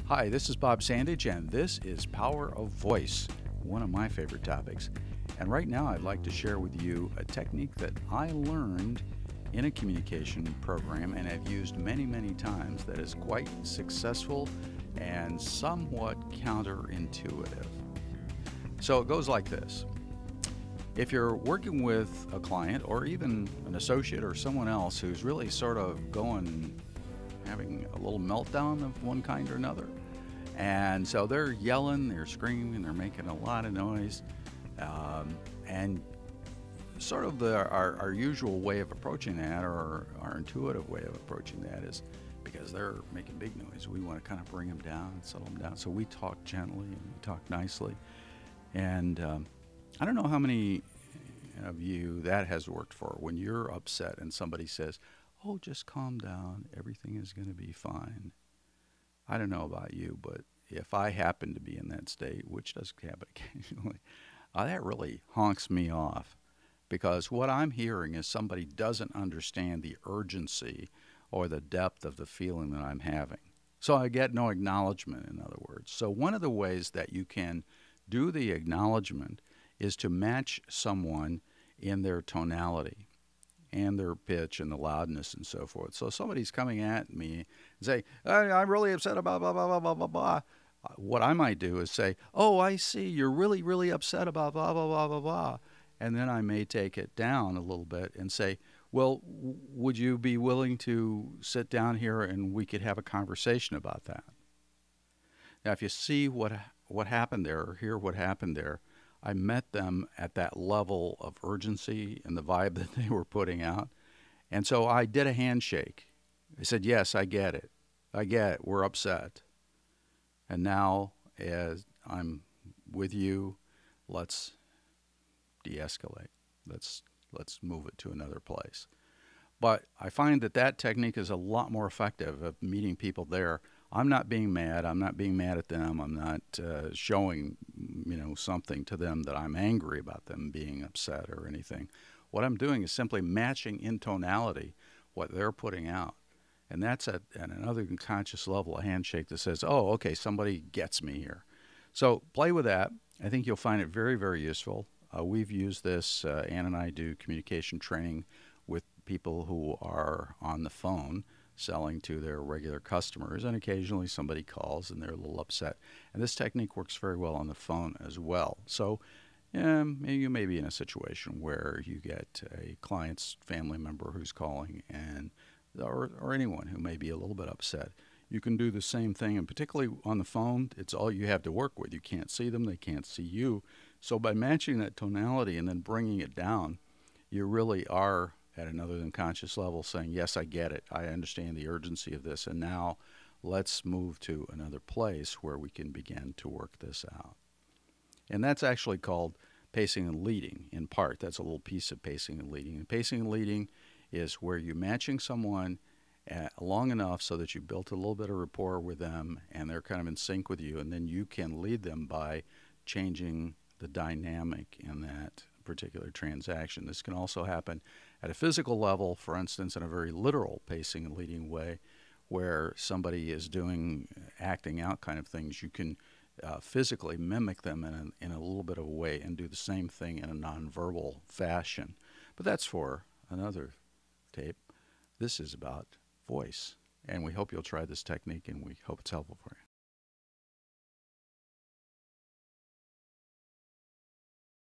Hi, this is Bob Sandidge, and this is Power of Voice, one of my favorite topics. And right now, I'd like to share with you a technique that I learned in a communication program and have used many, many times that is quite successful and somewhat counterintuitive. So it goes like this. If you're working with a client or even an associate or someone else who's really sort of having a little meltdown of one kind or another, and so they're yelling, they're screaming, they're making a lot of noise, and sort of our usual way of approaching that, or our intuitive way of approaching that, is because they're making big noise. We want to kind of bring them down and settle them down. So we talk gently and we talk nicely. And I don't know how many of you that has worked for when you're upset and somebody says, "Oh, just calm down. Everything is going to be fine." I don't know about you, but if I happen to be in that state, which does happen occasionally, that really honks me off, because what I'm hearing is somebody doesn't understand the urgency or the depth of the feeling that I'm having. So I get no acknowledgement, in other words. So one of the ways that you can do the acknowledgement is to match someone in their tonality and their pitch and the loudness and so forth. So somebody's coming at me and say, I'm really upset about blah, blah, blah, blah, blah, blah. What I might do is say, oh, I see, you're really, really upset about blah, blah, blah, blah, blah. And then I may take it down a little bit and say, well, would you be willing to sit down here and we could have a conversation about that? Now, if you see what happened there or hear what happened there, I met them at that level of urgency and the vibe that they were putting out. And so I did a handshake. I said, yes, I get it. I get it. We're upset. And now, as I'm with you, let's de-escalate. Let's move it to another place. But I find that technique is a lot more effective of meeting people there. I'm not being mad. I'm not being mad at them. I'm not showing, something to them that I'm angry about them being upset or anything. What I'm doing is simply matching in tonality what they're putting out. And that's at another conscious level, a handshake that says, oh, okay, somebody gets me here. So play with that. I think you'll find it very, very useful. We've used this, Ann and I do communication training with people who are on the phone selling to their regular customers, and occasionally somebody calls and they're a little upset. And this technique works very well on the phone as well. So you may be in a situation where you get a client's family member who's calling, and or anyone who may be a little bit upset. You can do the same thing, and particularly on the phone, it's all you have to work with. You can't see them, they can't see you. So by matching that tonality and then bringing it down, you really are at another than conscious level saying, yes, I get it. I understand the urgency of this. And now let's move to another place where we can begin to work this out. And that's actually called pacing and leading in part. That's a little piece of pacing and leading. And pacing and leading is where you're matching someone long enough so that you built a little bit of rapport with them and they're kind of in sync with you. And then you can lead them by changing the dynamic in that particular transaction. This can also happen at a physical level, for instance, in a very literal pacing and leading way, where somebody is acting out kind of things. You can physically mimic them in a little bit of a way and do the same thing in a nonverbal fashion. But that's for another tape. This is about voice, and we hope you'll try this technique, and we hope it's helpful for you.